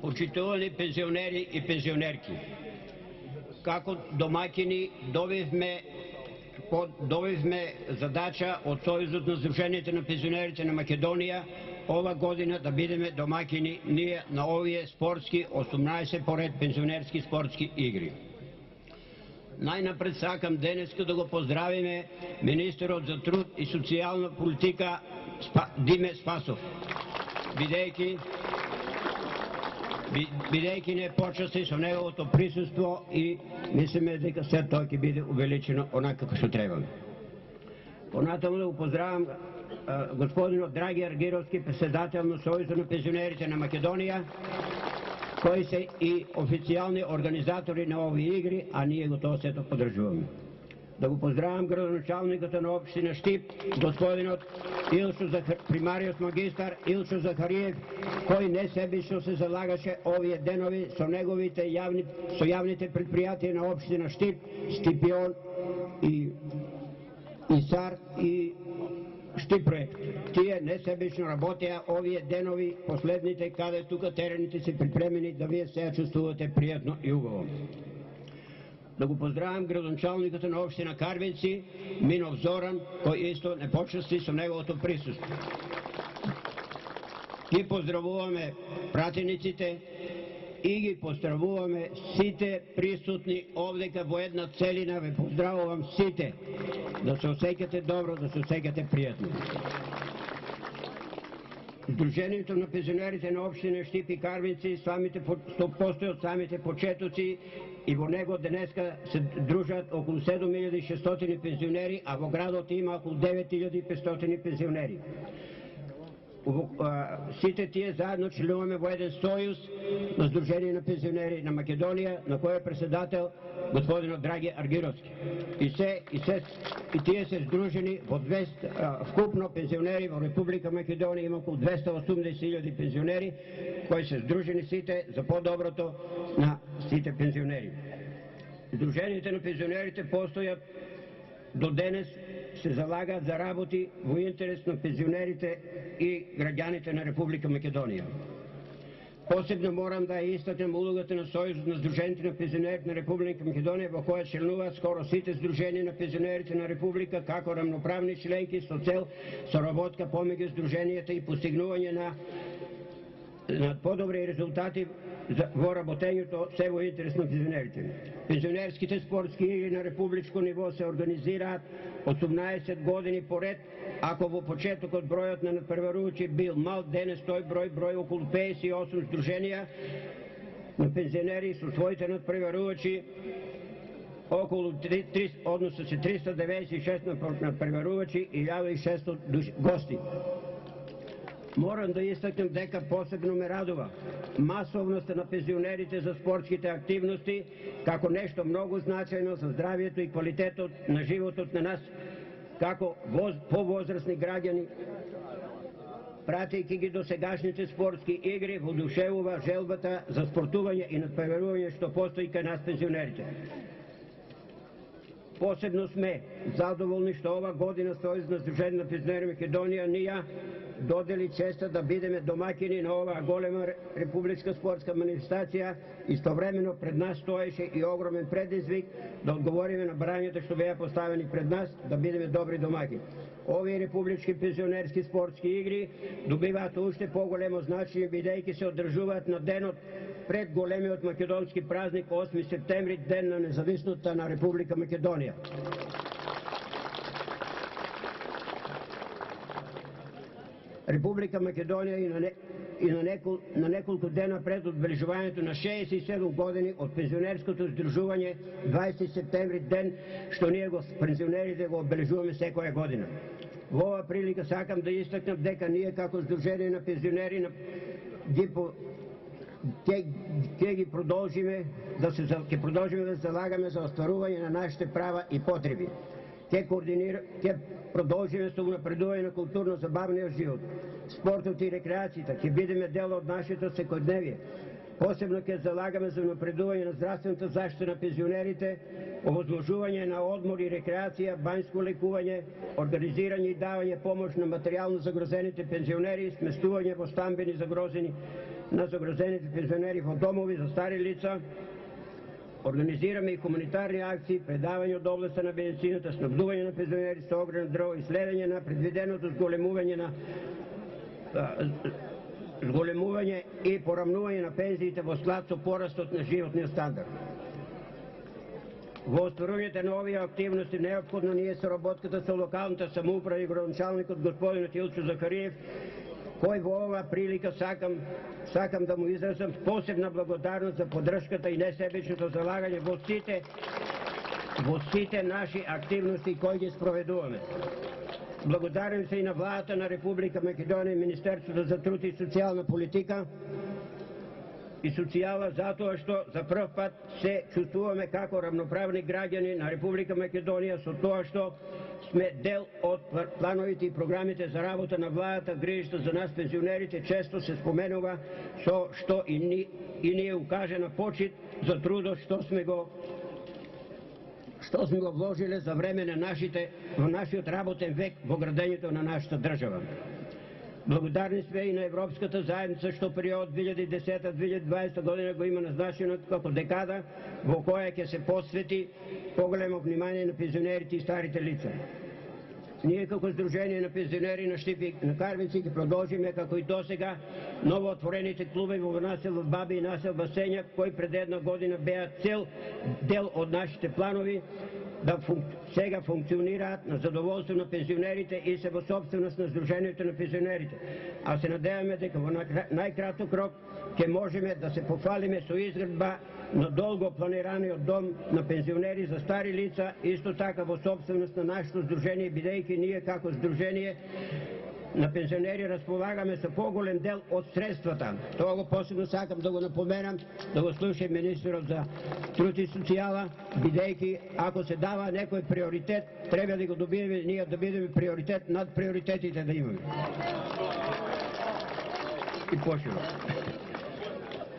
Почитувани пензионери и пензионерки, како домаќини добивме задача од Сојузот на Сдруженијата на пензионерите на Македонија ова година да бидеме домаќини ние на овие спортски 18 поред пензионерски спортски игри. Најнапред сакам денеска да го поздравиме министерот за труд и социјална политика Диме Спасов, бидејќи не почасти со неговото присуство и мислиме дека се тоа ќе биде увеличено онака како што треба. Понатаму да го поздравам господинот Драги Аргировски, председател на Сојузот на пензионерите на Македонија, кои се и официјални организатори на овие игри, а ние го тоа сето поддржуваме. Да го поздравам градоначалникот на општина Штип, господинот примариот магистар Илшо Захариев, кој не себично се залагаше овие денови со неговите јавните предпријатија на општина Штип, Штипион и САР и Штип проект. Тие несебично работеа овие денови, последните, каде тука терените се припремени да вие се чувствувате пријатно и убаво. Да го поздравам градоначалникот на општина Карвинци, Минов Зоран, кој исто не почасти со неговото присуство. Ги поздравуваме пратениците и ги поздравуваме сите присутни овдека во една целина. Ве поздравувам сите. Да се осеќате добро, да се осеќате пријатно. Сдруженијето на пензионерите на општина Штип и Карвинци постои од самите почетоци и во него денеска се дружат околу 7600 пензионери, а во градот има околу 9500 пензионери. Сите тие заедно членуваме во еден сојуз на Сдружение на пензионери на Македонија, на кој е председател господинот Драги Аргировски. И тие се сдружени во вкупно пензионери во Република Македонија има околу 280.000 пензионери кои се сдружени сите за подоброто на сите пензионери. Сдруженијата на пензионерите постојат до денес, се залагаат за работи во интерес на пензионерите и граѓаните на Република Македонија. Посебно морам да истакнем улогата на Сојузот на Сдружениите на пензионерите на Република Македонија, во која членуваат скоро сите сдруженија на пензионерите на Република како рамноправни членки со цел соработка помеѓу сдруженијата и постигнување на подобри резултати во работењето се во интерес на пензионерите. Пензионерските спортски игри на републичко ниво се организираат 18 години поред, ако во почетокот бројот на надпреварувачи бил мал, денес тој број околу 58 сдруженија на пензионери со своите надпреварувачи околу 396 надпреварувачи и 1600 гости. Морам да истакнем дека посебно ме радува масовноста на пензионерите за спортските активности како нешто многу значајно за здравието и квалитетот на животот на нас како повозрасни граѓани. Пратејќи ги до сегашните спортски игри, воодушевува желбата за спортување и надпреварување што постои кај нас пензионерите. Посебно сме задоволни што ова година Сојуз на Сдружение на пензионери Македонија ние додели честа да бидеме домаќини на оваа голема републичка спортска манифестација. Истовремено пред нас стоеше и огромен предизвик да одговориме на барањата што беа поставени пред нас, да бидеме добри домаќини. Овие републички пензионерски спортски игри добиваат уште поголемо значење бидејќи се одржуваат на денот пред големиот македонски празник 8 септември, ден на независноста на Република Македонија. Република Македонија и на неколку дена пред одбележувањето на 67 години од пензионерското здружување 20 септември, ден што ние пензионерите го одбележуваме секоја година. Во оваа прилика сакам да истакнам дека ние како Сдружение на пензионери ќе продолжиме да залагаме за остварување на нашите права и потреби. Ќе продолжиме со унапредување на културно-забавниот живот, спортот и рекреацијата, ќе бидеме дел од нашето секојдневие. Посебно ќе залагаме за унапредување на здравствената заштита на пензионерите, овозможување на одмор и рекреација, бањско лекување, организирање и давање помош на материјално загрозените пензионери, сместување во стамбени загрозени на загрозените пензионери во домови за стари лица. Организираме и хуманитарни акции, предавање од областта на медицината, снабдување на пензионери со огрев дрво и следење на предвиденото зголемување и порамнување на пензиите во склад со порастот на животниот стандард. Во остварувањето на овие активности неопходно ние соработката со локалната самоуправа и градоначалникот господин Илчо Захариев, кој во оваа прилика сакам да му изразам посебна благодарност за поддршката и несебичното залагање во сите наши активности кои ги спроведуваме. Благодарим се и на владата на Република Македонија и Министерството за труд и социјална политика и социјала затоа што за прв пат се чувствуваме како рамноправни граѓани на Република Македонија со тоа што сме дел од плановите и програмите за работа на владата. Грижата за нас пензионерите често се споменува со што и ние укажена почит за трудот што сме го вложиле за време на нашиот работен век во градењето на нашата држава. Благодарни сме и на Европската заедница што период 2010-2020 година го има назначено како декада во која ќе се посвети поголемо внимание на пензионерите и старите лица. Ние како Сдружение на пензионери на Штип и на Карвици ќе продолжиме како и досега новоотворените клубови во населба Баби и населба Сењак, кои пред една година беа цел дел од нашите планови, да сега функционираат на задоволство на пензионерите и се во собственост на Сдруженијето на пензионерите. А се надеваме дека во најкраток рок ќе можеме да се пофалиме со изградба на долго планираниот дом на пензионери за стари лица, исто така во собственост на нашето здружение, бидејќи ние како здружение на пензионери располагаме со поголем дел од средствата. Тоа го посебно сакам да го напоменам, да го слуша министерот за труд и социјала, бидејќи ако се дава некој приоритет, треба да го добиеме ние, да бидеме приоритет над приоритетите да имаме. И пошироко.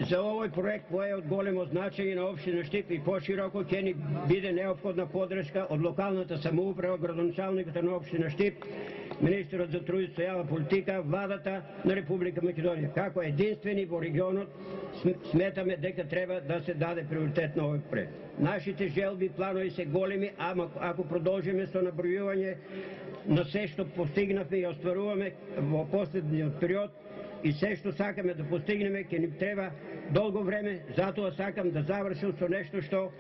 За овој проект кој е од големо значење на општина Штип и пошироко ќе ни биде неопходна поддршка од локалната самоуправа, градоначалникот на општина Штип, министерот за труд и социјална политика, владата на Република Македонија. Како единствени во регионот сметаме дека треба да се даде приоритет на овој проект. Нашите желби и планови се големи, ама ако продолжиме со набројување на се што постигнавме и остваруваме во последниот период, и се што сакаме да постигнеме, ќе ни треба долго време, затоа сакам да завршам со нешто што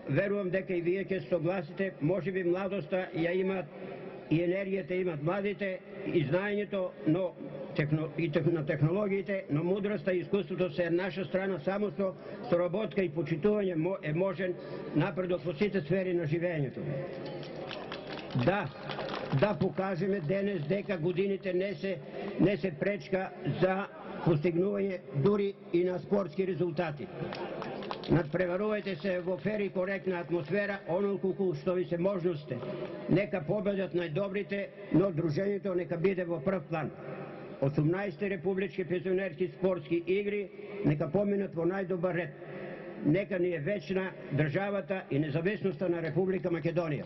верувам дека и вие ќе согласите. Можеби младоста ја имаат и енергијата имаат младите, и знаењето, но на технологиите, но мудроста и искуството се наша страна, само со соработка и почитување е можен напредок во сите сфери на живењето. Да покажеме денес дека годините не се пречка за постигнување дури и на спортски резултати. Надпреварувајте се во фер и коректна атмосфера, онолку што ви се можности. Нека победат најдобрите, но дружењето нека биде во прв план. 18 републички пензионерски спортски игри нека поминат во најдобар ред. Нека ни е вечна државата и независноста на Република Македонија.